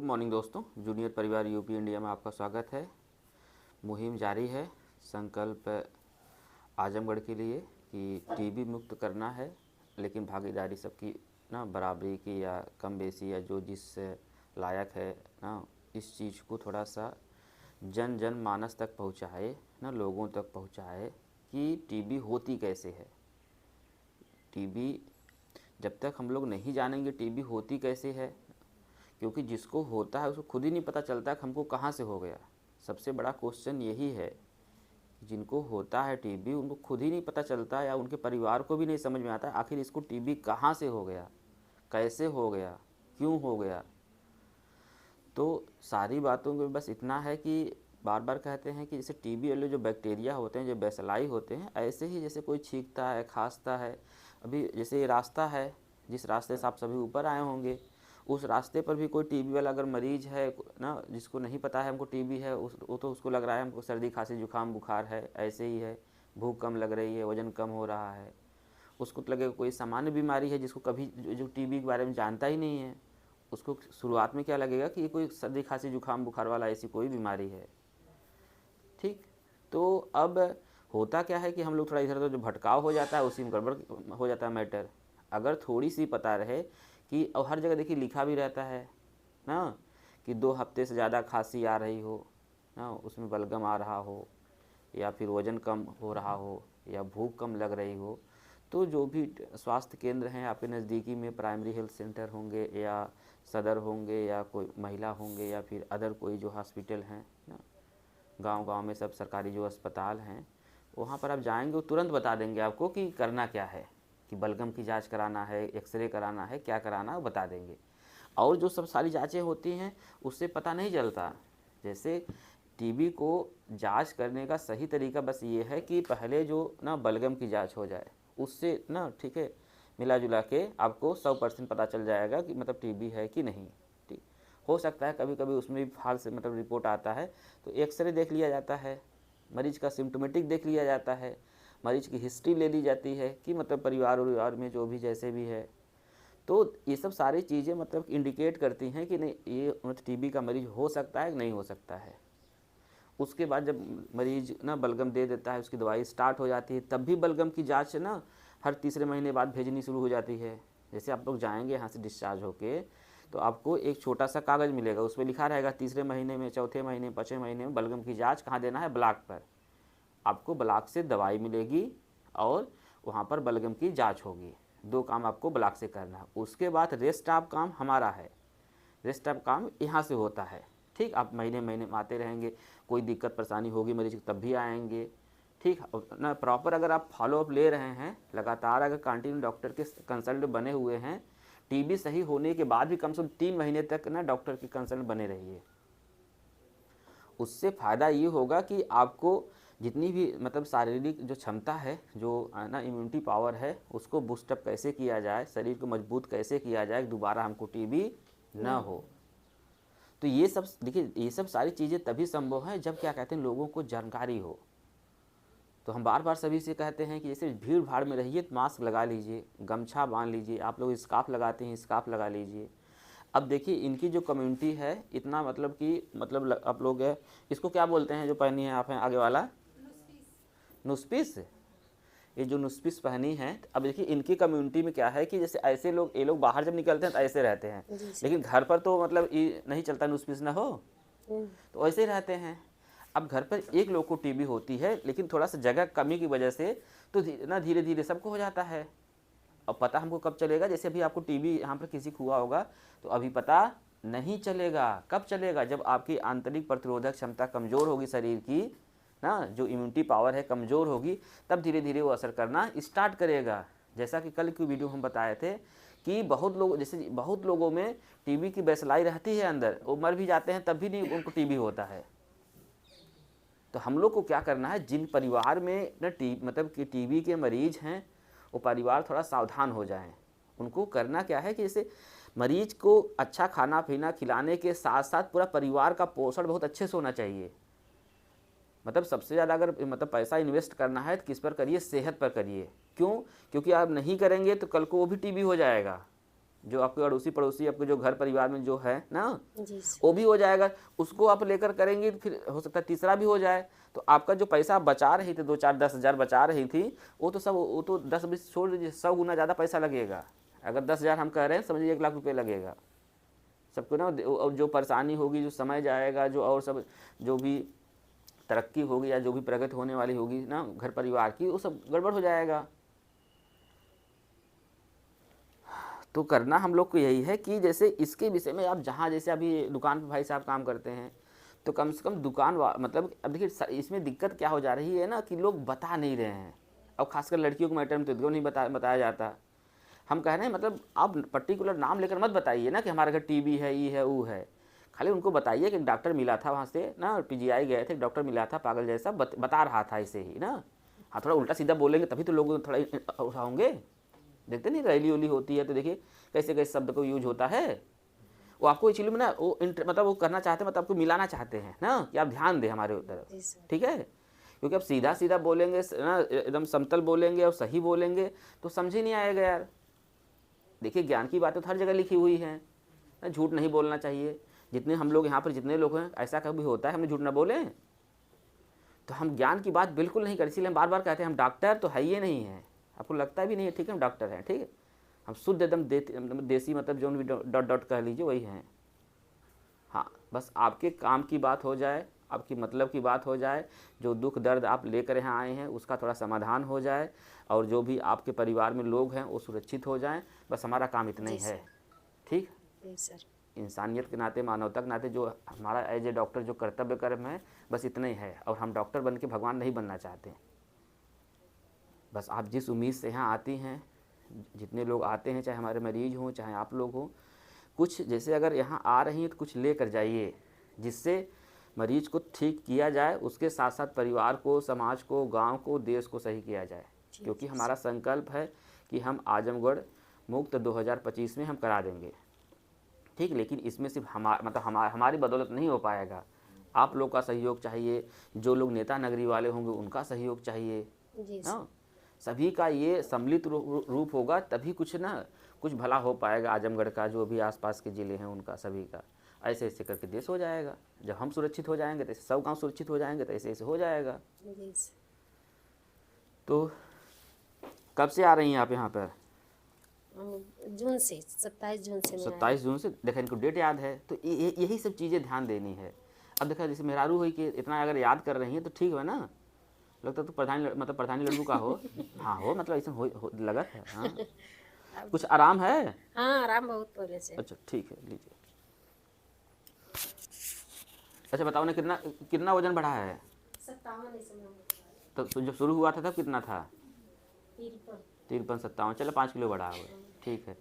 Morning दोस्तों, junior परिवार UP India में आपका स्वागत है। मुहिम जारी है, संकल्प आजमगढ़ के लिए कि टीबी मुक्त करना है, लेकिन भागीदारी सबकी ना बराबरी की या कम बेसी या जो जिस लायक है ना, इस चीज़ को थोड़ा सा जन जन मानस तक पहुँचाए ना, लोगों तक पहुँचाए कि टीबी होती कैसे है। टीबी जब तक हम लोग नहीं जानेंगे टीबी होती कैसे है, क्योंकि जिसको होता है उसको खुद ही नहीं पता चलता कि हमको कहाँ से हो गया। सबसे बड़ा क्वेश्चन यही है, जिनको होता है टीबी उनको खुद ही नहीं पता चलता या उनके परिवार को भी नहीं समझ में आता आखिर इसको टीबी कहाँ से हो गया, कैसे हो गया, क्यों हो गया। तो सारी बातों में बस इतना है कि बार बार कहते हैं कि जैसे टीबी वाले जो बैक्टीरिया होते हैं, जो बैसिलाई होते हैं, ऐसे ही जैसे कोई छींकता है, खांसता है। अभी जैसे ये रास्ता है, जिस रास्ते से आप सभी ऊपर आए होंगे, उस रास्ते पर भी कोई टीबी वाला अगर मरीज है ना, जिसको नहीं पता है हमको टीबी है, वो तो उसको लग रहा है हमको सर्दी खांसी जुकाम बुखार है, ऐसे ही है, भूख कम लग रही है, वज़न कम हो रहा है। उसको तो लगेगा कोई सामान्य बीमारी है, जिसको कभी जो टीबी के बारे में जानता ही नहीं है, उसको शुरुआत में क्या लगेगा कि ये कोई सर्दी खांसी जुकाम बुखार वाला ऐसी कोई बीमारी है। ठीक, तो अब होता क्या है कि हम लोग थोड़ा इधर उधर जो भटकाव हो जाता है उसी में गड़बड़ हो जाता है मैटर। अगर थोड़ी सी पता रहे कि, और हर जगह देखिए लिखा भी रहता है ना कि 2 हफ्ते से ज़्यादा खांसी आ रही हो ना, उसमें बलगम आ रहा हो, या फिर वज़न कम हो रहा हो, या भूख कम लग रही हो, तो जो भी स्वास्थ्य केंद्र हैं आपके नज़दीकी में, प्राइमरी हेल्थ सेंटर होंगे या सदर होंगे या कोई महिला होंगे या फिर अदर कोई जो हॉस्पिटल हैं ना, गांव-गांव में सब सरकारी जो अस्पताल हैं, वहाँ पर आप जाएंगे वो तुरंत बता देंगे आपको कि करना क्या है, कि बलगम की जांच कराना है, एक्सरे कराना है, क्या कराना है वो बता देंगे। और जो सब सारी जांचें होती हैं उससे पता नहीं चलता। जैसे टीबी को जांच करने का सही तरीका बस ये है कि पहले जो ना बलगम की जांच हो जाए, उससे ना ठीक है मिला जुला के आपको 100% पता चल जाएगा कि मतलब टीबी है कि नहीं। ठीक, हो सकता है कभी कभी उसमें भी फाल से मतलब रिपोर्ट आता है तो एक्सरे देख लिया जाता है, मरीज का सिम्टोमेटिक देख लिया जाता है, मरीज की हिस्ट्री ले ली जाती है कि मतलब परिवार में जो भी जैसे भी है। तो ये सब सारी चीज़ें मतलब इंडिकेट करती हैं कि नहीं ये मतलब टीबी का मरीज हो सकता है कि नहीं हो सकता है। उसके बाद जब मरीज ना बलगम दे देता है, उसकी दवाई स्टार्ट हो जाती है, तब भी बलगम की जांच ना हर तीसरे महीने बाद भेजनी शुरू हो जाती है। जैसे आप लोग जाएंगे यहाँ से डिस्चार्ज होके, तो आपको एक छोटा सा कागज़ मिलेगा, उसमें लिखा रहेगा तीसरे महीने में, चौथे महीने, पाँचवें महीने में बलगम की जाँच कहाँ देना है, ब्लॉक पर। आपको ब्लॉक से दवाई मिलेगी और वहाँ पर बलगम की जाँच होगी। 2 काम आपको ब्लॉक से करना है। उसके बाद रेस्ट ऑफ काम हमारा है, रेस्ट ऑफ काम यहाँ से होता है। ठीक, आप महीने महीने में आते रहेंगे, कोई दिक्कत परेशानी होगी मरीज की तब भी आएंगे। ठीक ना, प्रॉपर अगर आप फॉलोअप ले रहे हैं लगातार, अगर कंटिन्यू डॉक्टर के कंसल्ट बने हुए हैं, टीबी सही होने के बाद भी कम से कम 3 महीने तक ना डॉक्टर के कंसल्ट बने रहिए। उससे फ़ायदा ये होगा कि आपको जितनी भी मतलब शारीरिक जो क्षमता है, जो ना इम्यूनिटी पावर है, उसको बूस्टअप कैसे किया जाए, शरीर को मजबूत कैसे किया जाए, दोबारा हमको टीबी ना हो। तो ये सब देखिए, ये सब सारी चीज़ें तभी संभव है जब क्या कहते हैं लोगों को जानकारी हो। तो हम बार बार सभी से कहते हैं कि जैसे भीड़ भाड़ में रहिए तो मास्क लगा लीजिए, गमछा बांध लीजिए, आप लोग स्कार्फ लगाते हैं स्कार्फ लगा लीजिए। अब देखिए इनकी जो कम्युनिटी है इतना मतलब कि मतलब आप लोग इसको क्या बोलते हैं जो पहनी है आप हैं आगे वाला, नुस्पिस। ये जो नुस्पिस पहनी है, अब देखिए इनकी कम्युनिटी में क्या है कि जैसे ऐसे लोग, ये लोग बाहर जब निकलते हैं तो ऐसे रहते हैं, लेकिन घर पर तो मतलब ये नहीं चलता, नुस्पिस ना हो तो ऐसे ही रहते हैं। अब घर पर एक लोग को टीबी होती है, लेकिन थोड़ा सा जगह कमी की वजह से तो ना धीरे धीरे सबको हो जाता है। अब पता हमको कब चलेगा, जैसे अभी आपको टीबी यहाँ पर किसी को हुआ होगा तो अभी पता नहीं चलेगा। कब चलेगा, जब आपकी आंतरिक प्रतिरोधक क्षमता कमज़ोर होगी शरीर की ना, जो इम्यूनिटी पावर है कमज़ोर होगी, तब धीरे धीरे वो असर करना स्टार्ट करेगा। जैसा कि कल की वीडियो हम बताए थे कि बहुत लोग, जैसे बहुत लोगों में टीबी की बैसिलाई रहती है अंदर, वो मर भी जाते हैं तब भी नहीं उनको टीबी होता है। तो हम लोग को क्या करना है, जिन परिवार में ना मतलब कि टीबी के मरीज हैं, वो परिवार थोड़ा सावधान हो जाएं। उनको करना क्या है कि जैसे मरीज को अच्छा खाना पीना खिलाने के साथ साथ पूरा परिवार का पोषण बहुत अच्छे से होना चाहिए। मतलब सबसे ज़्यादा अगर मतलब पैसा इन्वेस्ट करना है तो किस पर करिए, सेहत पर करिए। क्यों? क्योंकि आप नहीं करेंगे तो कल को वो भी टीबी हो जाएगा। जो आपके अड़ोसी पड़ोसी आपके जो घर परिवार में जो है ना, जी सर। वो भी हो जाएगा। उसको आप लेकर करेंगे फिर हो सकता है तीसरा भी हो जाए। तो आपका जो पैसा आप बचा रही थी, 2-4-10 हज़ार बचा रही थी, वो तो सब, वो तो 10-20 छोड़ दीजिए, 100 गुना ज़्यादा पैसा लगेगा। अगर 10 हज़ार हम कह रहे हैं, समझिए 1 लाख रुपये लगेगा सबको ना। और जो परेशानी होगी, जो समय जाएगा, जो और सब जो भी तरक्की होगी या जो भी प्रगति होने वाली होगी ना घर परिवार की, वो सब गड़बड़ हो जाएगा। तो करना हम लोग को यही है कि जैसे इसके विषय में आप जहाँ, जैसे अभी दुकान पे भाई साहब काम करते हैं, तो कम से कम दुकान मतलब अब देखिए इसमें दिक्कत क्या हो जा रही है ना कि लोग बता नहीं रहे हैं। और खासकर लड़कियों के मैटर में तो नहीं बताया जाता। हम कह रहे हैं मतलब आप पर्टिकुलर नाम लेकर मत बताइए ना कि हमारे घर टीबी है, ये है, वो है। खाली उनको बताइए कि एक डॉक्टर मिला था वहाँ से ना, पीजीआई गए थे, एक डॉक्टर मिला था पागल जैसा, बता रहा था ऐसे ही ना। हाँ, थोड़ा उल्टा सीधा बोलेंगे तभी तो लोग थोड़ा उठाओगे। देखते नहीं रैली वैली होती है तो देखिए कैसे कैसे शब्द को यूज होता है। वो आपको एक्चुअली में ना वो मतलब वो करना चाहते हैं, मतलब आपको मिलाना चाहते हैं ना कि आप ध्यान दें हमारे तरफ, ठीक है। क्योंकि आप सीधा सीधा बोलेंगे ना, एकदम समतल बोलेंगे और सही बोलेंगे तो समझ ही नहीं आएगा यार। देखिए ज्ञान की बातें तो हर जगह लिखी हुई हैं, झूठ नहीं बोलना चाहिए। जितने हम लोग यहाँ पर जितने लोग हैं, ऐसा कभी होता है हमने झूठ ना बोलें? तो हम ज्ञान की बात बिल्कुल नहीं करते, इसलिए हम बार बार कहते हैं हम डॉक्टर तो है ही नहीं है। आपको लगता भी नहीं है, ठीक है, हम डॉक्टर हैं, ठीक है, हम शुद्ध एकदम देसी मतलब जो भी डॉट डॉट कह लीजिए वही हैं। हाँ, बस आपके काम की बात हो जाए, आपकी मतलब की बात हो जाए, जो दुख दर्द आप लेकर यहाँ आए हैं उसका थोड़ा समाधान हो जाए, और जो भी आपके परिवार में लोग हैं वो सुरक्षित हो जाएं, बस हमारा काम इतना ही है, ठीक। सर, इंसानियत के नाते, मानवता के नाते जो हमारा एज ए डॉक्टर जो कर्तव्य कर्म है बस इतना ही है। और हम डॉक्टर बन के भगवान नहीं बनना चाहते। बस आप जिस उम्मीद से यहाँ आती हैं, जितने लोग आते हैं, चाहे हमारे मरीज हों चाहे आप लोग हों, कुछ जैसे अगर यहाँ आ रही हैं तो कुछ ले कर जाइए जिससे मरीज को ठीक किया जाए, उसके साथ साथ परिवार को, समाज को, गांव को, देश को सही किया जाए। क्योंकि हमारा संकल्प है कि हम आजमगढ़ मुक्त 2025 में हम करा देंगे, ठीक। लेकिन इसमें सिर्फ हमारी बदौलत नहीं हो पाएगा। आप लोग का सहयोग चाहिए, जो लोग नेता नगरी वाले होंगे उनका सहयोग चाहिए ना। सभी का ये सम्मिलित रूप होगा तभी कुछ ना कुछ भला हो पाएगा। आजमगढ़ का जो भी आसपास के ज़िले हैं उनका, सभी का ऐसे ऐसे करके देश हो जाएगा। जब हम सुरक्षित हो जाएंगे तो ऐसे सब गांव सुरक्षित हो जाएंगे, तो ऐसे ऐसे हो जाएगा। तो कब से आ रही हैं आप यहाँ पर? जून से, 27 जून से। 27 जून से। देखा, इनको डेट याद है, तो यही सब चीज़ें ध्यान देनी है। अब देखा जैसे मेहरारू हुई कि इतना अगर याद कर रही हैं तो ठीक है ना, लगता तो प्रधानी लड़कू का हो। हाँ हो, मतलब ऐसा हो लगा था। हाँ, कुछ आराम है? हाँ, आराम बहुत पहले से। अच्छा ठीक है, लीजिए। अच्छा बताओ ना, कितना वजन बढ़ा है? 57। तो जब शुरू हुआ था तब कितना था? 53। 57। चलो 5 किलो बढ़ा हुआ, ठीक है।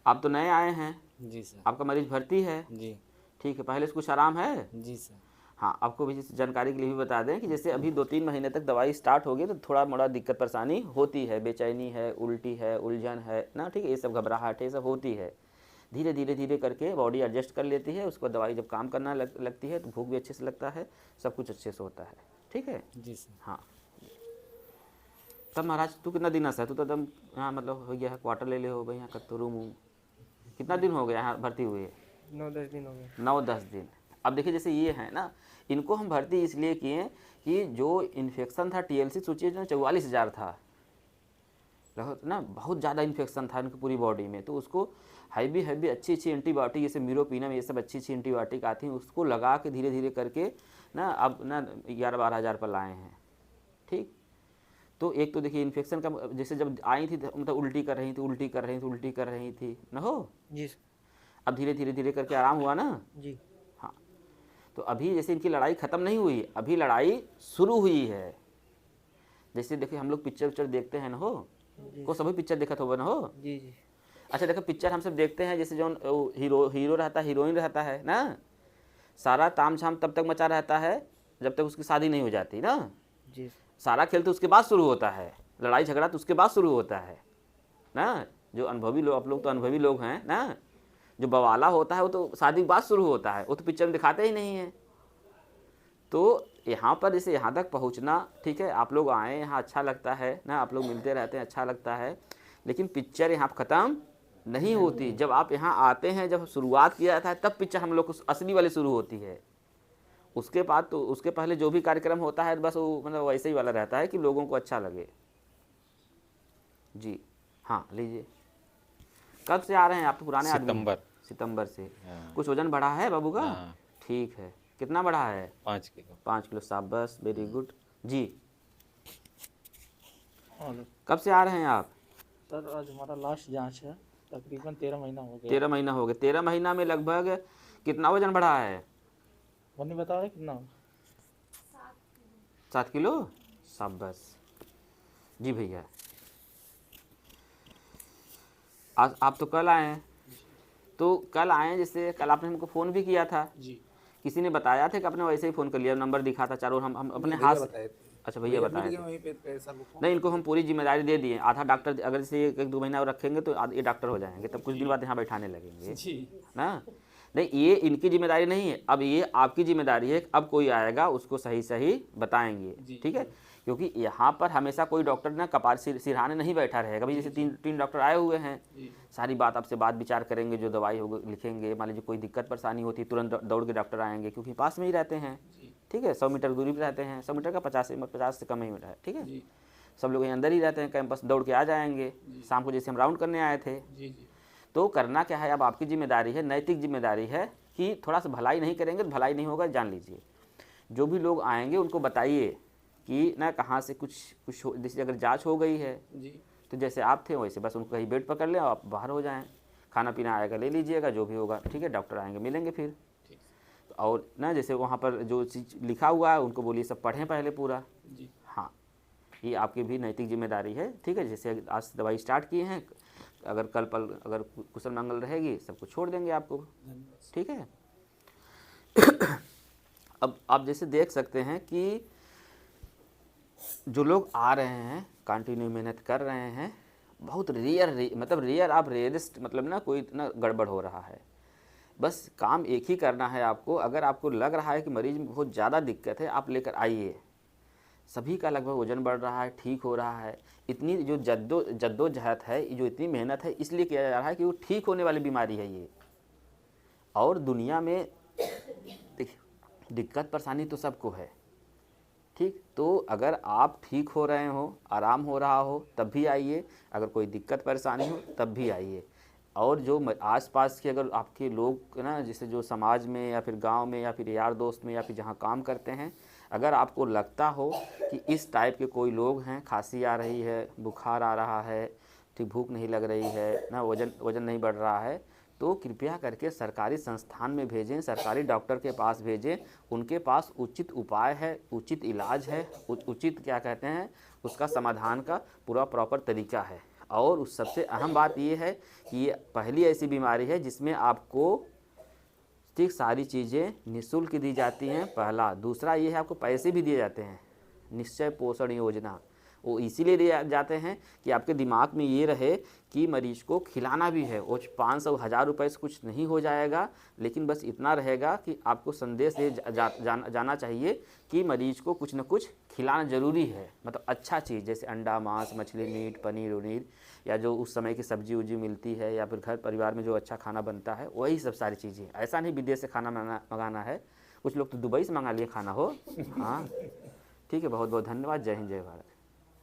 आप तो नए आए हैं। जी सर। आपका मरीज भर्ती है? जी। ठीक है, पहले से कुछ आराम है? जी सर। हाँ, आपको भी जानकारी के लिए भी बता दें कि जैसे अभी 2-3 महीने तक दवाई स्टार्ट होगी तो थोड़ा मोड़ा दिक्कत परेशानी होती है, बेचैनी है, उल्टी है, उलझन है ना, ठीक है, ये सब घबराहट है, ये सब होती है। धीरे धीरे धीरे करके बॉडी एडजस्ट कर लेती है, उसको दवाई जब काम करना लगती है तो भूख भी अच्छे से लगता है, सब कुछ अच्छे से होता है, ठीक है। जी सर। हाँ, तब महाराज तू कितना दिन आसा है? तू तो एकदम यहाँ मतलब हो गया है, क्वार्टर ले हो भाई, यहाँ का तो रूम कितना दिन हो गया यहाँ भर्ती हुए? 9-10 दिन हो गए। 9-10 दिन। अब देखिए जैसे ये है ना, इनको हम भर्ती इसलिए किए कि जो इन्फेक्शन था TLC सोचिए जो 44,000 था ना, बहुत ज़्यादा इन्फेक्शन था इनकी पूरी बॉडी में। तो उसको हैवी अच्छी एंटीबायोटिक जैसे मीरोपिनम, ये सब अच्छी एंटीबायोटिक आती हैं, उसको लगा के धीरे धीरे करके ना अब ना 11-12 हज़ार पर लाए हैं, ठीक। तो एक तो देखिए इन्फेक्शन का, जैसे जब आई थी मतलब उल्टी कर रही थी ना हो जी। अब धीरे धीरे करके आराम हुआ ना जी। हाँ, तो अभी जैसे इनकी लड़ाई ख़त्म नहीं हुई, अभी लड़ाई शुरू हुई है। जैसे देखिए हम लोग पिक्चर देखते हैं ना हो, को सभी पिक्चर देखा होगा ना हो। जी जी। अच्छा देखो, पिक्चर हम सब देखते हैं, जैसे जो हीरो रहता है, हीरोइन रहता है ना, सारा ताम झाम तब तक मचा रहता है जब तक उसकी शादी नहीं हो जाती ना। जी। सारा खेल तो उसके बाद शुरू होता है, लड़ाई झगड़ा तो उसके बाद शुरू होता है ना। जो अनुभवी लोग, आप लोग तो अनुभवी लोग हैं ना, जो बवाला होता है वो तो शादी के बाद शुरू होता है, वो तो पिक्चर में दिखाते ही नहीं है। तो यहाँ पर जैसे यहाँ तक पहुँचना, ठीक है, आप लोग आए यहाँ अच्छा लगता है ना, आप लोग मिलते रहते हैं अच्छा लगता है, लेकिन पिक्चर यहाँ ख़त्म नहीं होती। जब आप यहाँ आते हैं, जब शुरुआत किया जाता है, तब पिक्चर हम लोग को असली वाली शुरू होती है। उसके बाद तो उसके पहले जो भी कार्यक्रम होता है बस वो मतलब वैसे ही वाला रहता है कि लोगों को अच्छा लगे। जी हाँ, लीजिए। कब से आ रहे हैं आप? तो पुराने आदमी। सितंबर से। हाँ। कुछ वजन बढ़ा है बाबू का? हाँ। ठीक है। कितना बढ़ा है? 5 किलो। 5 किलो, शाबाश, वेरी गुड जी। और कब से आ रहे हैं आप? सर आज हमारा लास्ट जांच है, तकरीबन 13 महीना हो गया। 13 महीना हो गए। 13 महीना में लगभग कितना वजन बढ़ा है? वो नहीं बता रहे कितना। 7 किलो, शाबाश जी भैया। आज आप तो कल आए हैं, तो कल आए, जैसे कल आपने हमको फ़ोन भी किया था, जी किसी ने बताया था कि आपने वैसे ही फ़ोन कर लिया? नंबर दिखा था चारों, हम अपने हाथ से। अच्छा, भैया बताए थे। नहीं, इनको हम पूरी जिम्मेदारी दे दिए। आधा डॉक्टर अगर जैसे 1-2 महीना और रखेंगे तो ये डॉक्टर हो जाएंगे, तब कुछ दिन बाद यहाँ बैठाने लगेंगे जी ना। नहीं, ये इनकी जिम्मेदारी नहीं है, अब ये आपकी जिम्मेदारी है। अब कोई आएगा उसको सही सही बताएंगे, ठीक है? क्योंकि यहाँ पर हमेशा कोई डॉक्टर ना कपार सिरहाने नहीं बैठा रहेगा। भाई जैसे तीन डॉक्टर आए हुए हैं, सारी बात आपसे बात विचार करेंगे, जो दवाई होगी लिखेंगे। मान लीजिए कोई दिक्कत परेशानी होती है, तुरंत दौड़ के डॉक्टर आएंगे, क्योंकि पास में ही रहते हैं, ठीक है? 100 मीटर दूरी पर रहते हैं। 100 मीटर का 50 से कम ही है, ठीक है? सब लोग यहाँ अंदर ही रहते हैं, कैंपस दौड़ के आ जाएंगे। शाम को जैसे हम राउंड करने आए थे, तो करना क्या है, अब आपकी जिम्मेदारी है, नैतिक जिम्मेदारी है कि थोड़ा सा भलाई नहीं करेंगे तो भलाई नहीं होगा, जान लीजिए। जो भी लोग आएंगे उनको बताइए कि ना कहाँ से कुछ जैसे अगर जांच हो गई है तो जैसे आप थे वैसे बस उनको कहीं बेड पकड़ लें और आप बाहर हो जाएं। खाना पीना आएगा ले लीजिएगा, जो भी होगा, ठीक है? डॉक्टर आएंगे, मिलेंगे फिर। और ना जैसे वहाँ पर जो चीज़ लिखा हुआ है उनको बोलिए सब पढ़ें पहले पूरा। हाँ, ये आपकी भी नैतिक जिम्मेदारी है, ठीक है? जैसे आज से दवाई स्टार्ट किए हैं, अगर कल पल अगर कुशल मंगल रहेगी सब कुछ छोड़ देंगे आपको, ठीक है? अब आप जैसे देख सकते हैं कि जो लोग आ रहे हैं, कंटिन्यू मेहनत कर रहे हैं, बहुत मतलब रेयर, आप रेयरिस्ट, मतलब ना कोई इतना गड़बड़ हो रहा है। बस काम एक ही करना है आपको। अगर आपको लग रहा है कि मरीज में बहुत ज़्यादा दिक्कत है, आप लेकर आइए। सभी का लगभग वजन बढ़ रहा है, ठीक हो रहा है। इतनी जो जद्दोजहद है, जो इतनी मेहनत है, इसलिए किया जा रहा है कि वो ठीक होने वाली बीमारी है ये। और दुनिया में देखिए दिक्कत परेशानी तो सबको है, ठीक? तो अगर आप ठीक हो रहे हो, आराम हो रहा हो, तब भी आइए। अगर कोई दिक्कत परेशानी हो तब भी आइए। और जो आसपास के अगर आपके लोग ना, जैसे जो समाज में या फिर गांव में या फिर यार दोस्त में या फिर जहां काम करते हैं, अगर आपको लगता हो कि इस टाइप के कोई लोग हैं, खांसी आ रही है, बुखार आ रहा है, ठीक, भूख नहीं लग रही है ना, वजन नहीं बढ़ रहा है, तो कृपया करके सरकारी संस्थान में भेजें, सरकारी डॉक्टर के पास भेजें। उनके पास उचित उपाय है, उचित इलाज है, उचित क्या कहते हैं उसका समाधान का पूरा प्रॉपर तरीका है। और उस सबसे अहम बात ये है कि ये पहली ऐसी बीमारी है जिसमें आपको ठीक सारी चीज़ें निःशुल्क दी जाती हैं, पहला। दूसरा ये है आपको पैसे भी दिए जाते हैं, निश्चय पोषण योजना। वो इसीलिए दिए जाते हैं कि आपके दिमाग में ये रहे कि मरीज को खिलाना भी है। वो 500-1000 रुपये से कुछ नहीं हो जाएगा, लेकिन बस इतना रहेगा कि आपको संदेश ये जाना चाहिए कि मरीज को कुछ न कुछ खिलाना ज़रूरी है। मतलब अच्छा चीज़, जैसे अंडा, मांस, मछली, मीट, पनीर उनीर, या जो उस समय की सब्जी उब्जी मिलती है, या फिर घर परिवार में जो अच्छा खाना बनता है, वही सब सारी चीज़ें। ऐसा नहीं विदेश से खाना मंगाना है। कुछ लोग तो दुबई से मंगा लिए खाना हो। हाँ, ठीक है, बहुत बहुत धन्यवाद। जय हिंद, जय भारत।